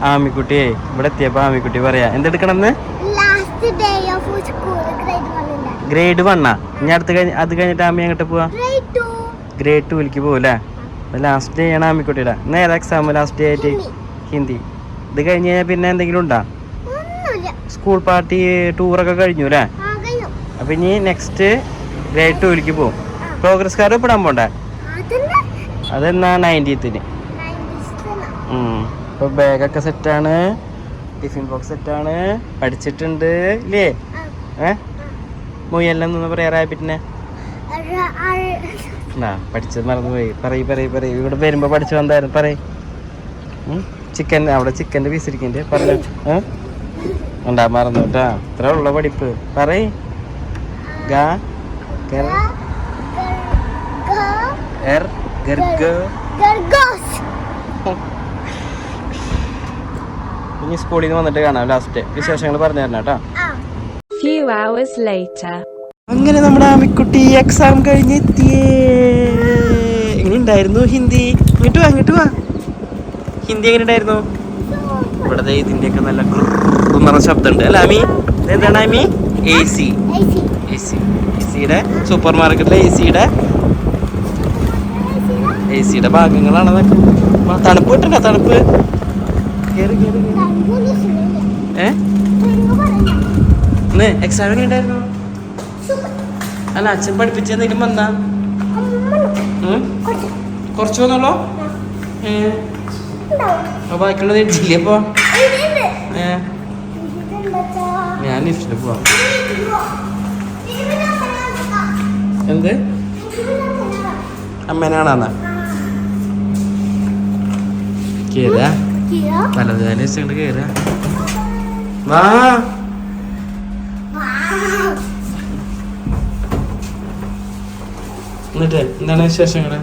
ആമിക്കുട്ടിയെ ഇവിടെ എത്തിയപ്പോ ആമിക്കുട്ടി പറയാ എന്തെടുക്കണമെന്ന് ഗ്രേഡ് 1 ഇനി അടുത്ത് അത് കഴിഞ്ഞിട്ട് ആമി അങ്ങോട്ട് പോവാ ഗ്രേഡ് 2 പോവല്ലേ ലാസ്റ്റ് ഡേ ആണ് ആമിക്കുട്ടിയുടെ ഇന്ന് ഏതാ എക്സാം ലാസ്റ്റ് ഡേ ആയിട്ട് ഹിന്ദി ഇത് കഴിഞ്ഞ് കഴിഞ്ഞാൽ പിന്നെ എന്തെങ്കിലും ഉണ്ടോ സ്കൂൾ പാർട്ടി ടൂറൊക്കെ കഴിഞ്ഞു അല്ലേ അപ്പൊ ഇനി നെക്സ്റ്റ് ഗ്രേഡ് 2 പോവും പ്രോഗ്രസ് കാർഡ് ഇപ്പിടാൻ പോണ്ടേ അതെന്നാ 19th ഇപ്പൊ ബാഗൊക്കെ സെറ്റാണ് ടിഫിൻ ബോക്സ് സെറ്റാണ് പഠിച്ചിട്ടുണ്ട് ഇല്ലേ മൊയ്യെല്ലാം നിന്ന് പറയാറായ പിന്നെ പഠിച്ചത് മറന്നുപോയി പറയ് ഇവിടെ വരുമ്പോ പഠിച്ചു വന്നായിരുന്നു ചിക്കൻ അവിടെ ചിക്കൻ്റെ പീസ് ഇരിക്കണ്ടേ പറഞ്ഞു ഉണ്ടാ മറന്നു കേട്ടാ ഇത്ര ഉള്ള പഠിപ്പ് പറയ് ഇനി സ്കൂളിൽ നിന്ന് വന്നിട്ട് കാണാം ലാസ്റ്റ് വിശേഷങ്ങൾ പറഞ്ഞു തരണം കേട്ടോ. അങ്ങനെ നമ്മുടെ ആമിക്കുട്ടി എക്സാം കഴിഞ്ഞെത്തിയേ. എങ്ങനെ ഉണ്ടായിരുന്നു ഹിന്ദി? ഇങ്ങോട്ട് വാ ഹിന്ദി എങ്ങനെ ഉണ്ടായിരുന്നു? ഇവിടത്തെ ഇതിന്റെയൊക്കെ നല്ല പറഞ്ഞ ശബ്ദമുണ്ട് അല്ല ആമി? എന്താണ് ആമി? എസിയുടെ സൂപ്പർ മാർക്കറ്റിലെ എസിയുടെ ഭാഗങ്ങളാണ് അതൊക്കെ. തണുപ്പ് കിട്ടണ്ട തണുപ്പ് എക്സാം എങ്ങനെ ഉണ്ടായിരുന്നു? അല്ല അച്ഛൻ പഠിപ്പിച്ച എന്തെങ്കിലും വന്നാ? കുറച്ച് വന്നോളൂ. ബാക്കിയുള്ളത് എഴുതിയില്ലേ അപ്പൊ? ഞാൻ ലിഫ്റ്റില് പോവാ. എന്ത് അമ്മേനാണാ കേറാ പലതുകാലം വെച്ചുകൊണ്ട് കേറാ. വാ എന്നിട്ട് എന്താണ് വിശേഷങ്ങള്?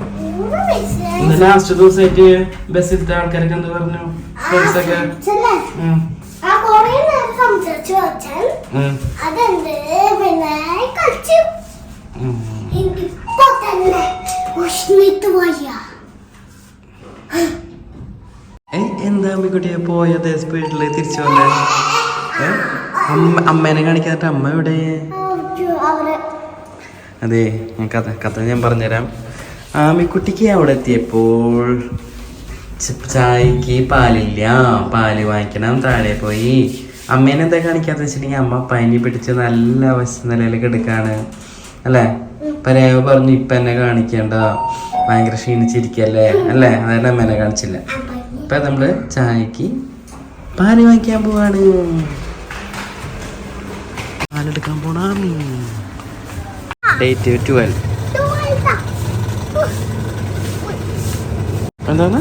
ഇന്ന് ലാസ്റ്റ് ദിവസമായിട്ട് ബസ്സിലത്തെ ആൾക്കാരൊക്കെ എന്ത് പറഞ്ഞു? ഫ്രണ്ട്സൊക്കെ എന്താ അമ്മിക്കുട്ടിയെ പോയത് സ്പീഡില് തിരിച്ചു വന്നേ? അമ്മേനെ കാണിക്കാത്ത അമ്മ എവിടെ? അതെ ഞാൻ കഥ ഞാൻ പറഞ്ഞുതരാം. ആമിക്കുട്ടിക്ക് അവിടെ എത്തിയപ്പോൾ ചായക്ക് പാലില്ല, പാല് വാങ്ങിക്കണം. താഴെ പോയി അമ്മേനെ എന്താ കാണിക്കാത്ത വെച്ചിട്ടുണ്ടെങ്കിൽ അമ്മ പനി പിടിച്ച് നല്ല അവസ്ഥ നിലയിൽ കിടക്കാണ് അല്ലേ? പരേവ പറഞ്ഞു ഇപ്പം എന്നെ കാണിക്കണ്ട, ഭയങ്കര ക്ഷീണിച്ചിരിക്കല്ലേ അല്ലേ? അതായത് അമ്മേനെ കാണിച്ചില്ല. ഇപ്പം നമ്മള് ചായക്ക് പാല് വാങ്ങിക്കാൻ പോവാണ്. പാലെടുക്കാൻ പോണ ഡേറ്റ് 12. എന്താണ്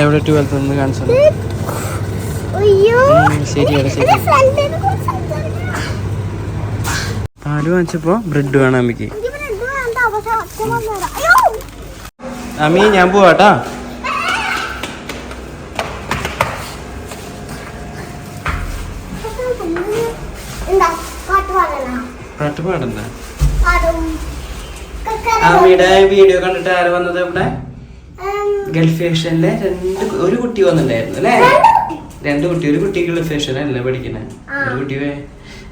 എവിടെ 12th ഒന്ന് കാണിച്ചു? ശരിയാണ് ശരി. പാല് വാങ്ങിച്ചപ്പോ ബ്രെഡ് വേണം അമ്മക്ക്. അമ്മി ഞാൻ പോവാട്ടാ. പാട്ട് പാടണ്ട. അമ്മയുടെ വീഡിയോ കണ്ടിട്ട് ആര് വന്നത്? ഇവിടെ ഗൾഫ് ഫാഷനിലെ ഒരു കുട്ടി വന്നിട്ടുണ്ടായിരുന്നു അല്ലേ? ഒരു കുട്ടി ഗൾഫ് ഫാഷനല്ലേ പഠിക്കണേ. ഒരു കുട്ടി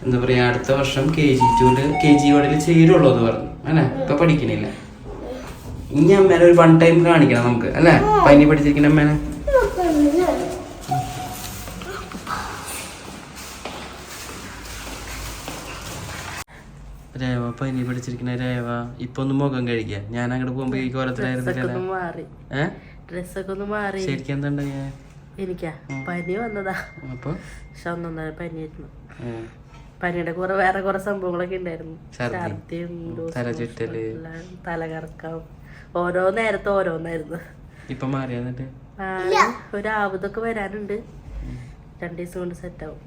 എന്താ പറയാ അടുത്ത വർഷം KG1 ചേരുള്ളൂ എന്ന് പറഞ്ഞു അല്ലെ? ഇപ്പൊ പഠിക്കണില്ല. ഇനി അമ്മേനെ ഒരു 1 ടൈം കാണിക്കണം നമുക്ക് അല്ലെ? പനി പഠിച്ചിരിക്കുന്ന അമ്മേനെ. രേവ പനി പഠിച്ചിരിക്കുന്ന രേവ ഇപ്പൊ ഒന്ന് മുഖം കഴിക്കുക. ഞാൻ അങ്ങോട്ട് പോകുമ്പോ ഈ കോലത്തിലായിരുന്നില്ല. ശരിക്കും എന്താ എനിക്കാ പനി വന്നതാ. അപ്പൊ പനിയായിരുന്നു. പനിയുടെ വേറെ കുറെ സംഭവങ്ങളൊക്കെ ഉണ്ടായിരുന്നു. ഛർദിയും തലചുറ്റല് തലകറക്കം ഓരോ നേരത്തെ ഓരോന്നായിരുന്നു. ഇപ്പൊ മാറിയ ഒരു ആവതൊക്കെ വരാനുണ്ട്. 2 ദിവസം കൊണ്ട് സെറ്റാവും.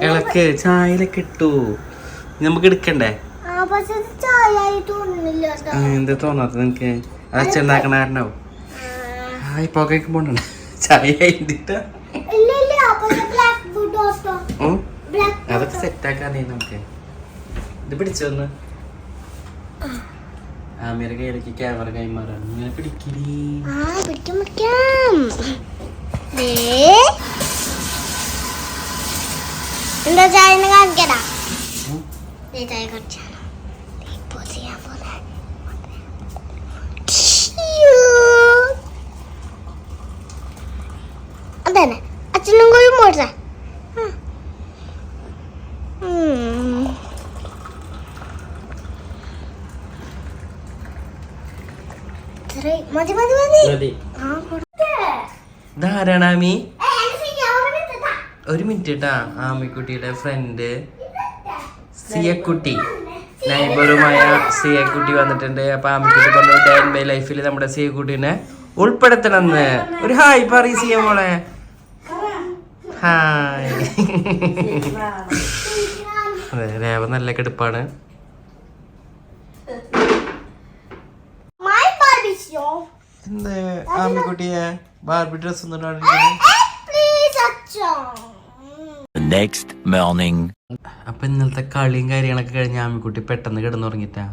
ഇളക്ക് ചായയിലൊക്കെ ഇട്ടു നമുക്ക് എടുക്കണ്ടേ? എന്താ തോന്നാത്ത നിനക്ക്? അച്ഛൻ ഉണ്ടാക്കണ കാരണോ? ഇപ്പൊ പോണ്ട ചായ അതൊക്കെ സെറ്റാക്കാന്നേ നമുക്ക്. ഇത് പിടിച്ചോന്ന് ആമിയുടെ കയ്യിലേക്ക് ക്യാമറ കൈമാറാണ്. ഇങ്ങനെ പിടിക്കണേ. കുടിക്കാം. എന്താ ചായ കാണിക്കടാ? ചായ കുടിച്ചാണ് അതന്നെ അച്ഛനും കൂടി മോട്ടാ. മതി മതി മതി. ധാരാണ് ആമി. ഒരു മിനിറ്റ് കേട്ടാ. ആമിക്കുട്ടിയുടെ ഫ്രണ്ട് സിയക്കുട്ടി, നൈബറുമായ സിയക്കുട്ടി വന്നിട്ടുണ്ട്. അപ്പൊ ആമിക്കുട്ടി പറഞ്ഞു ഡേ ആൻഡ് മൈ ലൈഫിൽ നമ്മുടെ സിയക്കുട്ടീനെ ഉൾപ്പെടുത്തണമെന്ന്. ഒരു ഹായ് പറ സിയ മോളെ. ഹായ്. അതെ, രേവ നല്ല കെടുപ്പാണ്. എന്താ ആമിക്കുട്ടിയെ ബാർബി ഡ്രസ് ഒന്നും അപ്പൊ ഇന്നലത്തെ കളിയും കാര്യങ്ങളൊക്കെ കഴിഞ്ഞ് ആമിക്കുട്ടി പെട്ടെന്ന് കിടന്നുറങ്ങിട്ടാ.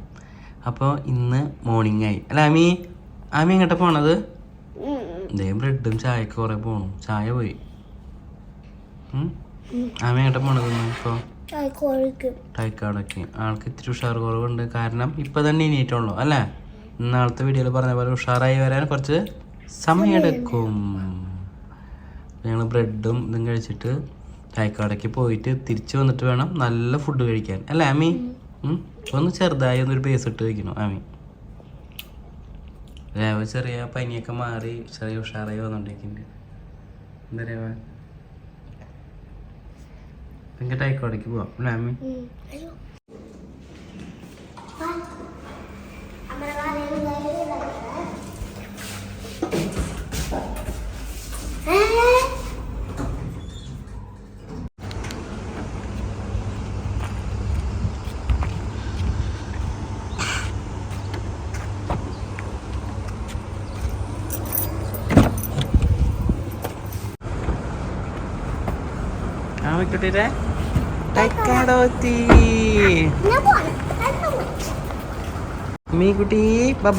അപ്പൊ ഇന്ന് മോർണിംഗ് ആയി അല്ല ആമി? ആമി എങ്ങോട്ടാ പോണത്? ഇതേ ബ്രെഡും ചായക്ക് കുറെ പോണു. ചായ പോയി. ആമി എങ്ങോട്ടാ പോണത് ഇപ്പൊ? ടൈക്കോടൊക്കെ. ആൾക്ക് ഇത്തിരി ഉഷാർ കുറവുണ്ട്. കാരണം ഇപ്പൊ തന്നെ എണീറ്റുള്ളൂ അല്ലേ? ഇന്നാളത്തെ വീഡിയോയിൽ പറഞ്ഞ പോലെ ഉഷാറായി വരാൻ കുറച്ച് സമയമെടുക്കും. ഞങ്ങൾ ബ്രെഡും ഇതും കഴിച്ചിട്ട് ചായക്കാടേക്ക് പോയിട്ട് തിരിച്ചു വന്നിട്ട് വേണം നല്ല ഫുഡ് കഴിക്കാൻ അല്ലേ ആമി? ഒന്ന് ചെറുതായി ഒന്നൊരു ബേസ് ഇട്ട് വയ്ക്കണം ആമി. രേവ ചെറിയ പനിയൊക്കെ മാറി ചെറിയ ഉഷാറായി വന്നോണ്ടിരിക്കുന്നുണ്ട്. എന്താ രേവ? എനിക്ക് ടൈക്കോടേക്ക് പോവാം അല്ലേ ആമി? ആമിക്കുട്ടിയുടെ ടൈക്കാടോത്തി. മീക്കുട്ടി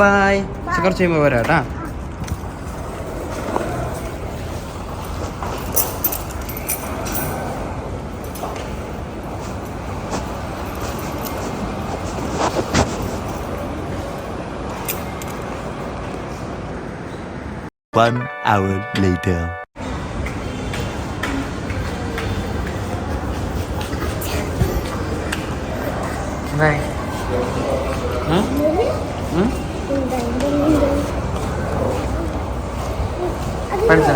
ബൈ. കുറച്ച് കഴിയുമ്പോൾ വരാം കേട്ടാ. One hour later. Này. പഠിച്ചാ?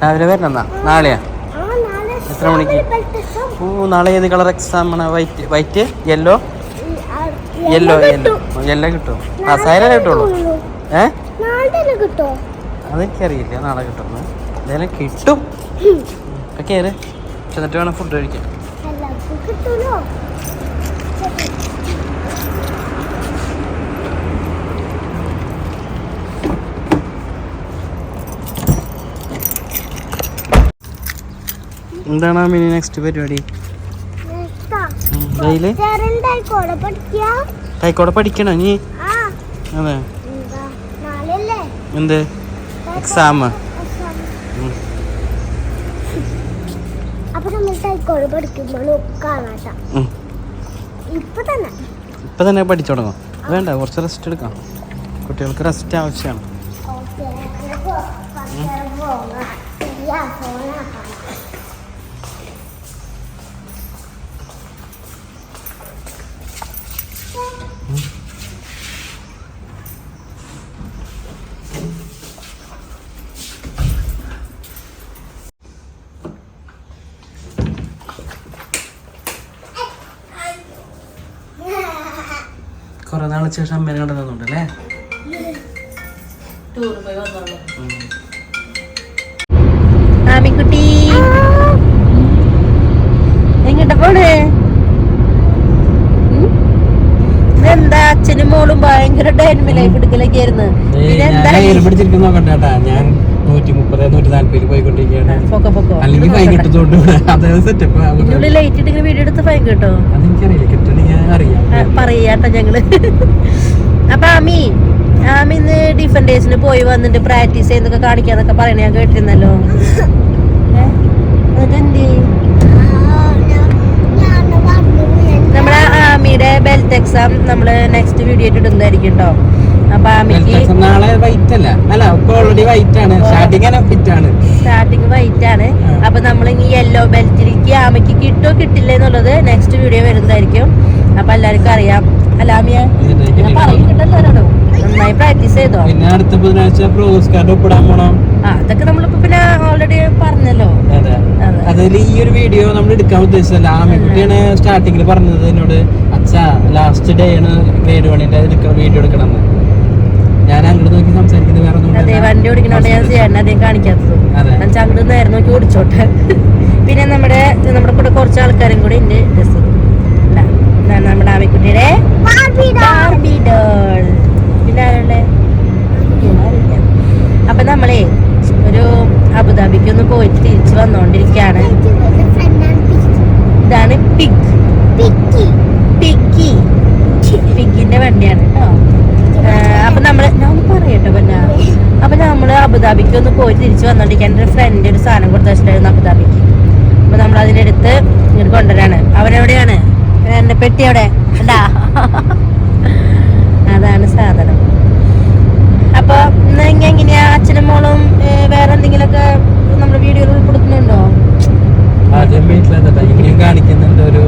രാവിലെ വരണമെന്നാ? നാളെയാ? എത്ര മണിക്ക്? ഓ, നാളെ ഏത് കളർ എക്സാം ആണ്? White white yellow yellow yellow yellow കിട്ടും. ആ സൈല കിട്ടുള്ളൂ. അതെനിക്കറിയില്ല നാളെ കിട്ടും. എന്തായാലും കിട്ടും. കയറ് എന്നിട്ട് വേണം ഫുഡ് കഴിക്കാൻ. എന്താണ് മിനി നെക്സ്റ്റ് പരിപാടി? ടൈക്കോടെ പഠിക്കണോ നീ? അതെ. എന്ത് എക്സാം? ഇപ്പൊ തന്നെ പഠിച്ചു തുടങ്ങാം. വേണ്ട, കുറച്ച് റെസ്റ്റ് എടുക്കാം. കുട്ടികൾക്ക് റെസ്റ്റ് ആവശ്യമാണ്. കുറെ നാളെ ശേഷം അമ്മേനെ കണ്ടെന്നുണ്ടല്ലേ? ആമിക്കുട്ടി എങ്ങോട്ടാ പോണേ? ഇതെന്താ അച്ഛനും മോളും ഭയങ്കര ഡൈനമിക് ലൈഫ് എടുക്കലൊക്കെ ആയിരുന്നു. ഞാൻ 130-140 പോയിക്കൊണ്ടിരിക്കുകയാണ്. അല്ലെങ്കിൽ ഫൈൻ കിട്ടുന്നോണ്ട് സെറ്റപ്പ് ലൈറ്റ് ഇട്ടിങ്ങനെ വീഡിയോ എടുത്ത് ഫൈൻ കിട്ടോ? അതെനിക്കറിയില്ല. കിട്ടണെങ്കിൽ ഞാൻ ചെയ്യാട്ടോ ഞങ്ങള്. അപ്പൊ ആമി ഇന്ന് ഡിഫൻഡേഴ്സിന് പോയി വന്നിട്ട് പ്രാക്ടീസ് ചെയ്യുന്നൊക്കെ കാണിക്കാന്നൊക്കെ പറയണ ഞാൻ കേട്ടിരുന്നല്ലോ. നമ്മുടെ ആമിയുടെ ബെൽറ്റ് എക്സാം നമ്മള് നെക്സ്റ്റ് വീഡിയോ ആയിട്ട് ഇടുന്നതായിരിക്കും കേട്ടോ. അപ്പൊ ആമിക്ക് നാളെ വൈറ്റ് അല്ല ഓൾറെഡി വൈറ്റ് ആണ്. സ്റ്റാർട്ടിങ് വൈറ്റ് ആണ്. അപ്പൊ നമ്മൾ ഇനി യെല്ലോ ബെൽറ്റിലേക്ക് ആമയ്ക്ക് കിട്ടോ കിട്ടില്ല എന്നുള്ളത് നെക്സ്റ്റ് വീഡിയോ വരുന്നതായിരിക്കും. അപ്പൊ എല്ലാവർക്കും അറിയാം. അല്ല ആമിയ പറയുന്നുണ്ടല്ലോ, നന്നായി പ്രാക്ടീസ് ചെയ്തോ. പിന്നെ അടുത്ത ബുധനാഴ്ച പ്രോസ്കാർഡ് ഒപ്പിടാൻ പോണം. അതൊക്കെ നമ്മളിപ്പോ പിന്നെ ഓൾറെഡി പറഞ്ഞല്ലോ. അതിൽ ഈ ഒരു വീഡിയോ നമ്മൾ എടുക്കാൻ ഉദ്ദേശിച്ചല്ല. ആമക്കുട്ടിയാണ് സ്റ്റാർട്ടിങ്ങിൽ പറഞ്ഞത് എന്നോട്, അച്ഛാ ലാസ്റ്റ് ഡേ ആണ് ഗ്രേഡ് 1ന്റെ വീഡിയോ എടുക്കണം. ഞാൻ അങ്ങോട്ട് നോക്കി സംസാരിക്കുന്നത് വേറെ ഒന്നും. അതെ, വണ്ടി ഓടിക്കണോണ്ട് ഞാൻ ചെയ്യാൻ അധികം കാണിക്കാത്തത്. എന്നുവെച്ചാൽ അങ്ങോട്ട് നേരെ നോക്കി ഓടിച്ചോട്ടെ. പിന്നെ നമ്മുടെ കൂടെ കുറച്ച് ആൾക്കാരും കൂടി ഉണ്ട്. നമ്മുടെ ആമിക്കുട്ടിയുടെ ബാർബി ഡോൾ. പിന്നെ ആരുടെ അപ്പൊ നമ്മളെ ഒരു അബുദാബിക്ക് ഒന്ന് പോയിട്ട് തിരിച്ചു വന്നോണ്ടിരിക്കാണ്. ഇതാണ് പിഗിന്റെ വണ്ടിയാണ് കേട്ടോ. അപ്പൊ നമ്മള് ഞാൻ പറയട്ടോ പിന്നെ അപ്പൊ നമ്മള് അബുദാബിക്ക് ഒന്ന് പോയിട്ട് തിരിച്ചു വന്നോണ്ടിരിക്കാൻ ഒരു ഫ്രണ്ട് ഒരു സാധനം കൊടുത്ത് വെച്ചിട്ടായിരുന്നു അബുദാബിക്ക്. അപ്പൊ നമ്മൾ അതിനെടുത്ത് ഇങ്ങോട്ട് കൊണ്ടുവരാണ്. അവനെവിടെയാണ് എന്റെ പെട്ടി? അവിടെ അല്ലാ, അതാണ് സാധനം. അപ്പൊ എങ്ങനെയാ അച്ഛനും മോളും വേറെ എന്തെങ്കിലുമൊക്കെ നമ്മുടെ വീഡിയോയിൽ ഉൾപ്പെടുത്തുന്നുണ്ടോ? ആദ്യം വീട്ടിലെന്താ കാണിക്കുന്നുണ്ട് ഒരു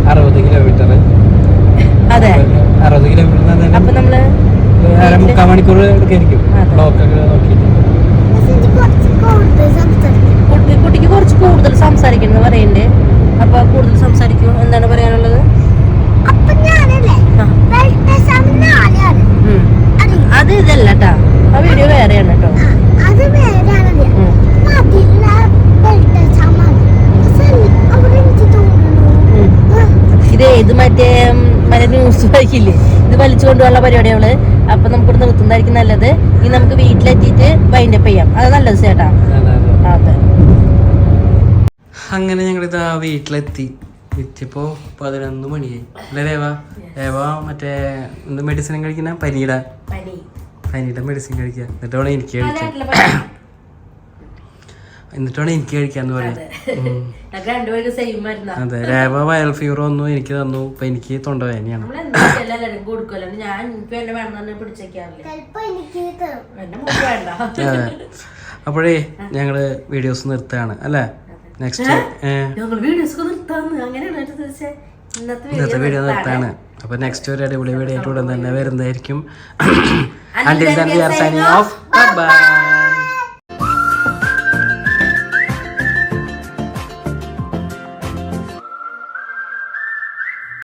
60 കിലോമീറ്റർ. അതെ, 60 കിലോമീറ്റർ. അപ്പൊ നമ്മള് 3/4 മണിക്കൂർ എടുക്കായിരിക്കും ബ്ലോക്കൊക്കെ നോക്കിയിട്ട്. കുട്ടിക്ക് കുറച്ച് കൂടുതൽ സംസാരിക്കുന്നത് പറയുന്നുണ്ട്. അപ്പൊ കൂടുതൽ സംസാരിക്കും. എന്താണ് പറയാനുള്ളത്? അത് ഇതല്ല കേട്ടാ, ആ വീഡിയോ വേറെയാണ് കേട്ടോ. ഇത് മറ്റേ ന്യൂസ് വായിക്കില്ലേ, ഇത് വലിച്ചു കൊണ്ടുപോകാനുള്ള പരിപാടികള്. അപ്പൊ നമുക്കിവിടെ നിർത്തുന്നതായിരിക്കും നല്ലത്. ഇനി നമുക്ക് വീട്ടിലെത്തിയിട്ട് വൈൻഡപ്പ് ചെയ്യാം. അത് നല്ലത് ചേട്ടാ. അതെ, അങ്ങനെ ഞങ്ങളിതാ വീട്ടിലെത്തി. എത്തിയപ്പോ 11 മണിയായി അല്ലേ രേവ? മറ്റേ എന്ത് മെഡിസിൻ കഴിക്കുന്ന? പനിയുടെ മെഡിസിൻ കഴിക്കുക. എന്നിട്ടാണ് എനിക്ക് കഴിക്കാന്ന് പറയാം. അതെ, രേവ വൈറൽ ഫീവർ വന്നു, എനിക്ക് തന്നു. ഇപ്പൊ എനിക്ക് തൊണ്ടവേദനയാണ്. അപ്പോഴേ ഞങ്ങള് വീഡിയോസ് നിർത്തുകയാണ് അല്ലേ? നെക്സ്റ്റ് ഇന്നത്തെ വീഡിയോ നിർത്താണ്. അപ്പൊ നെക്സ്റ്റ് ഒരു അടിപൊളി വീഡിയോ ആയിട്ട് ഉടൻ തന്നെ വരുന്നതായിരിക്കും. Until then we are signing off. Bye bye.